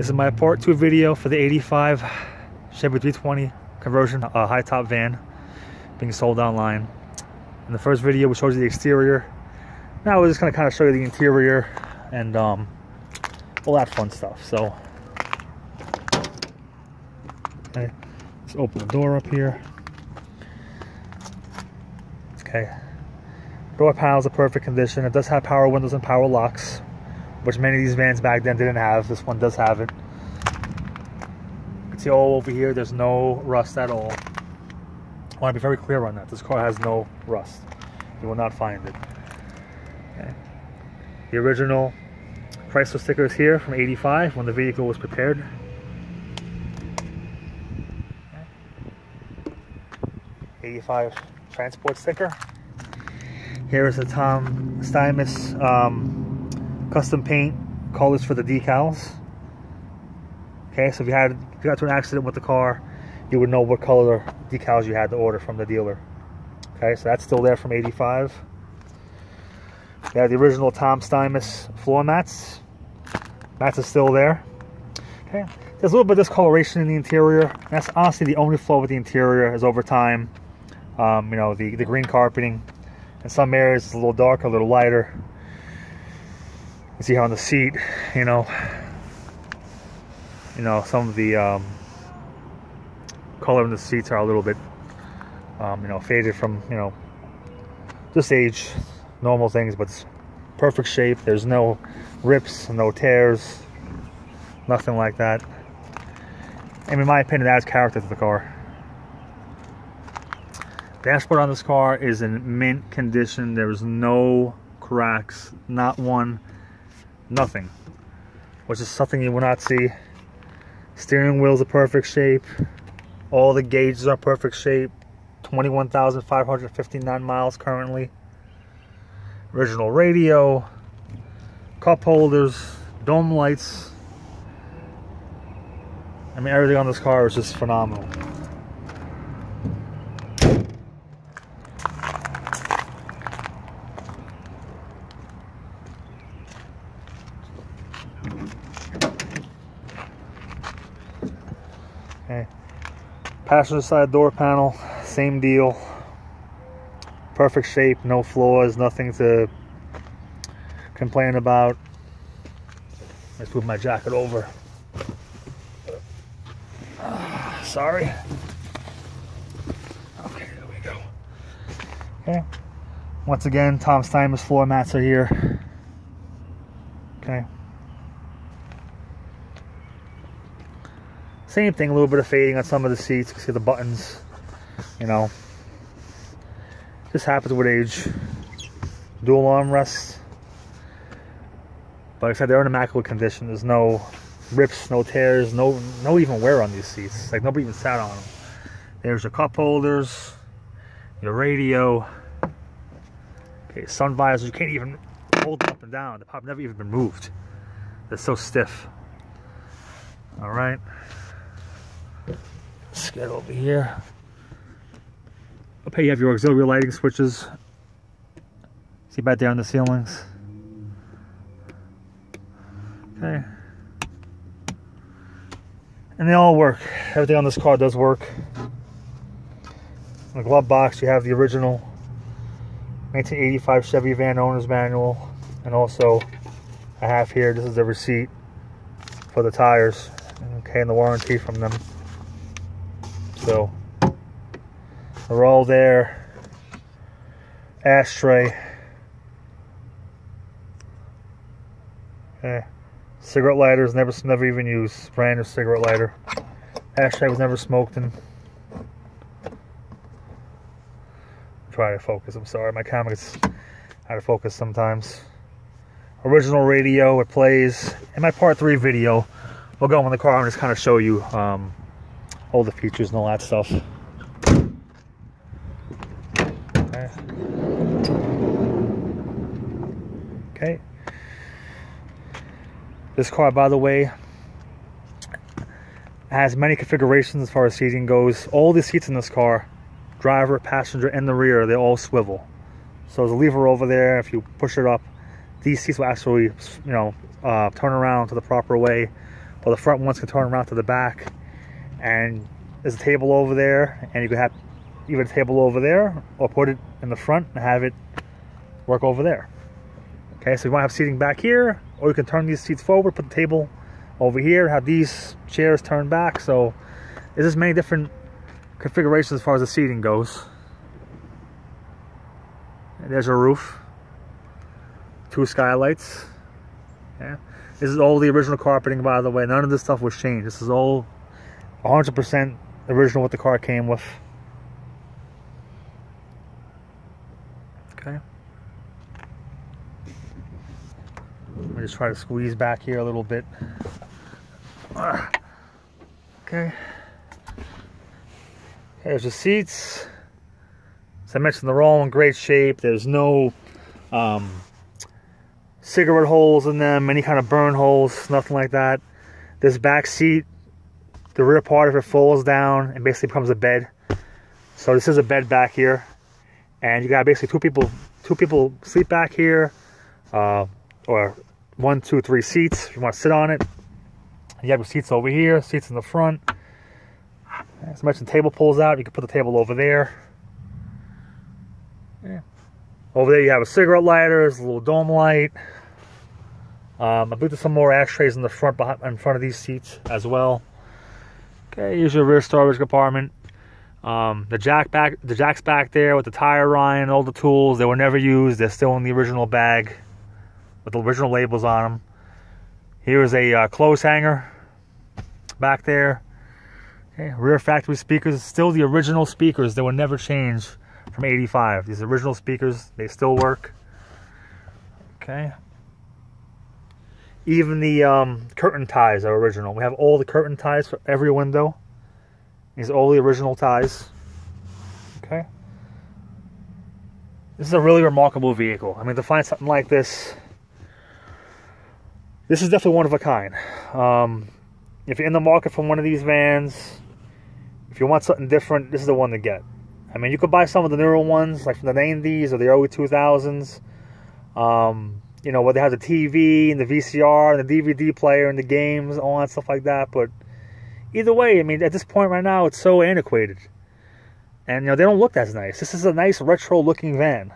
This is my part 2 video for the 85 Chevy 320 conversion high top van being sold online. In the first video we showed you the exterior. Now we're just going to kind of show you the interior and all that fun stuff. So okay, let's open the door up here. Okay, door panels are perfect condition. It does have power windows and power locks, which many of these vans back then didn't have. This one does have it. You can see all over here there's no rust at all. I want to be very clear on that. This car has no rust. You will not find it. Okay. The original Chrysler sticker is here from '85 when the vehicle was prepared. Okay. '85 transport sticker. Here is the Tom Stymus custom paint colors for the decals. Okay, so if you got to an accident with the car, you would know what color decals you had to order from the dealer. Okay, so that's still there from '85. You have the original Tom Stymus floor mats. Mats are still there. Okay, there's a little bit of discoloration in the interior. That's honestly the only flaw with the interior is over time. You know, the green carpeting. In some areas it's a little darker, a little lighter. You see how on the seat, you know, some of the color in the seats are a little bit, you know, faded from, you know, just age, normal things, but it's perfect shape. There's no rips, no tears, nothing like that. And in my opinion, that adds character to the car. The dashboard on this car is in mint condition. There's no cracks, not one, nothing, which is something you will not see. Steering wheel's a perfect shape. All the gauges are perfect shape. 21,559 miles currently. Original radio, cup holders, dome lights. I mean, everything on this car is just phenomenal. Okay. Passenger side door panel, same deal. Perfect shape, no flaws, nothing to complain about. Let's move my jacket over. Sorry. Okay, there we go. Okay. Once again, Tom Stymus floor mats are here. Okay. Same thing, a little bit of fading on some of the seats. You can see the buttons, you know. This happens with age. Dual armrests. But like I said, they're in immaculate condition. There's no rips, no tears, no even wear on these seats. Like nobody even sat on them. There's your cup holders, your radio. Okay, sun visors. You can't even hold them up and down. They've probably never even been moved. They're so stiff. All right. Let's get over here. Okay, you have your auxiliary lighting switches. See back there on the ceilings. Okay. And they all work. Everything on this car does work. In the glove box, you have the original 1985 Chevy Van Owner's Manual. And also, I have here, this is the receipt for the tires. Okay, and the warranty from them. So, they're all there. Ashtray. Okay. Cigarette lighters, never even used. Brand new cigarette lighter. Ashtray was never smoked in. Try to focus, I'm sorry. My camera gets out of focus sometimes. Original radio, it plays. In my part 3 video, we'll go in the car and just kind of show you all the features and all that stuff. Okay. Okay. This car, by the way, has many configurations as far as seating goes. All the seats in this car, driver, passenger, and the rear, they all swivel. So there's a lever over there. If you push it up, these seats will actually, you know, turn around to the proper way but the front ones can turn around to the back. And there's a table over there, and you can have either a table over there or put it in the front and have it work over there. Okay, so you want to have seating back here, or you can turn these seats forward, put the table over here, have these chairs turned back. So there's just many different configurations as far as the seating goes. And there's a roof, 2 skylights. Yeah, this is all the original carpeting, by the way. None of this stuff was changed. This is all 100% original what the car came with. Okay. Let me just try to squeeze back here a little bit. Okay. There's the seats. As I mentioned, they're all in great shape. There's no cigarette holes in them, any kind of burn holes, nothing like that. This back seat, the rear part of it folds down and basically becomes a bed. So this is a bed back here, and you got basically two people sleep back here, or 1, 2, 3 seats if you want to sit on it. You have your seats over here, seats in the front. As I mentioned, the table pulls out. You can put the table over there. Yeah. Over there you have a cigarette lighter, there's a little dome light. I believe there's some more ashtrays in the front, in front of these seats as well. Okay, here's your rear storage compartment. The jack's back there with the tire iron, all the tools. They were never used. They're still in the original bag with the original labels on them. Here's a clothes hanger back there. Okay, rear factory speakers, still the original speakers. They were never changed from '85. These original speakers, they still work. Okay. Even the curtain ties are original. We have all the curtain ties for every window. These are all the original ties. Okay. This is a really remarkable vehicle. I mean, to find something like this, this is definitely one of a kind. If you're in the market for one of these vans, if you want something different, this is the one to get. I mean, you could buy some of the newer ones, like from the 90s or the early 2000s. You know, where they have the TV and the VCR and the DVD player and the games, all that stuff like that. But either way, I mean, at this point right now, it's so antiquated. And, you know, they don't look as nice. This is a nice retro-looking van.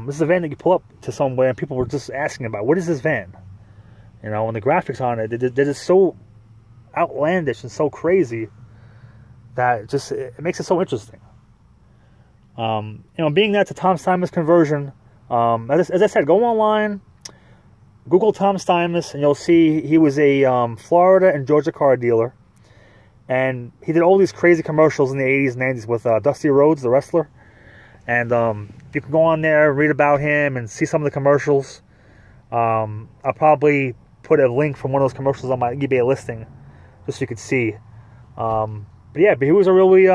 This is a van that you pull up to somewhere and people were just asking about, what is this van? You know, and the graphics on it, they're just so outlandish and so crazy that it makes it so interesting. You know, being that it's a Tom Steimus conversion, as I said, go online, Google Tom Steimus, and you'll see he was a Florida and Georgia car dealer. And he did all these crazy commercials in the 80s and 90s with Dusty Rhodes, the wrestler. And you can go on there, read about him, and see some of the commercials. I'll probably put a link from one of those commercials on my eBay listing, just so you could see. But yeah, but he was a really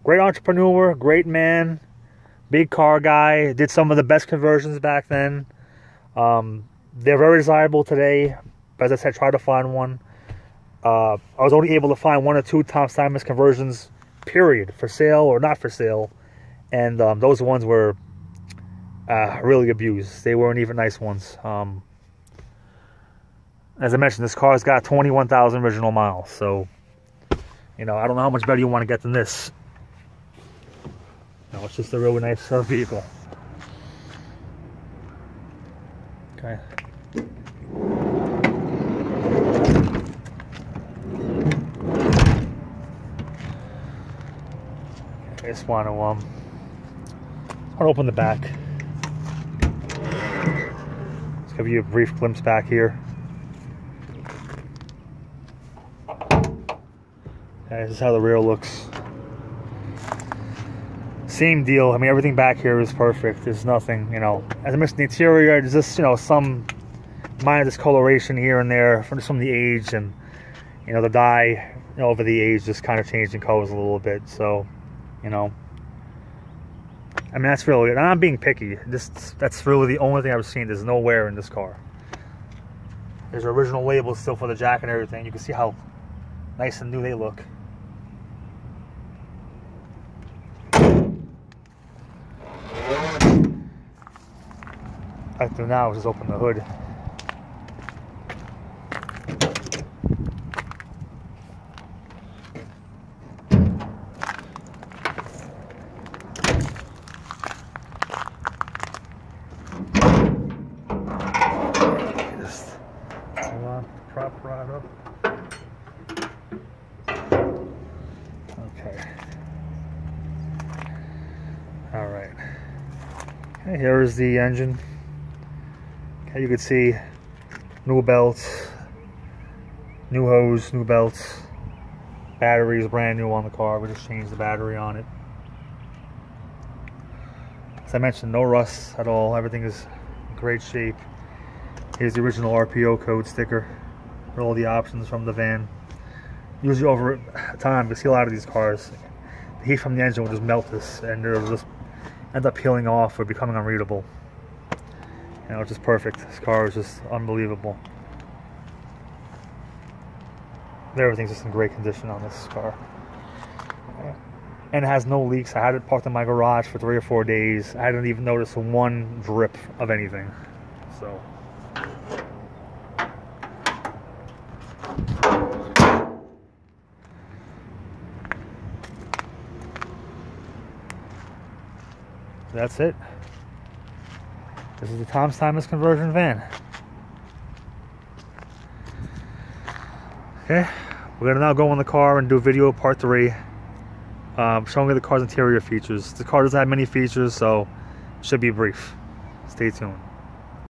great entrepreneur, great man, big car guy. Did some of the best conversions back then. They're very desirable today. But as I said, try to find one. I was only able to find 1 or 2 Tom Steimus conversions, period, for sale or not for sale. And those ones were really abused. They weren't even nice ones. As I mentioned, this car's got 21,000 original miles. So, you know, I don't know how much better you want to get than this. No, it's just a really nice vehicle. Okay. I just want to open the back. Let's give you a brief glimpse back here. Okay, this is how the rear looks. Same deal. I mean, everything back here is perfect. There's nothing, you know. As I mentioned, the interior, there's just, you know, some minor discoloration here and there from the age, and, you know, the dye, you know, over the age just kind of changed in colors a little bit. So, you know, I mean, that's really it. I'm not being picky. That's really the only thing I've seen. There's no wear in this car. There's original labels still for the jack and everything. You can see how nice and new they look. What I have to do now is just open the hood. prop rod up. Okay. All right. Okay, here is the engine. Okay, you can see new belts, new hose, new belts. Battery is brand new on the car. We just changed the battery on it. As I mentioned, no rust at all. Everything is in great shape. Here's the original RPO code sticker for all the options from the van. Usually over time, you see a lot of these cars, the heat from the engine will just melt this, and it'll just end up peeling off or becoming unreadable. You know, it's just perfect. This car is just unbelievable. Everything's just in great condition on this car. And it has no leaks. I had it parked in my garage for 3 or 4 days. I hadn't even noticed one drip of anything. So that's it. This is the Tom Steimus conversion van. Okay, we're gonna now go in the car and do video part 3, showing you the car's interior features. The car doesn't have many features, so it should be brief. Stay tuned.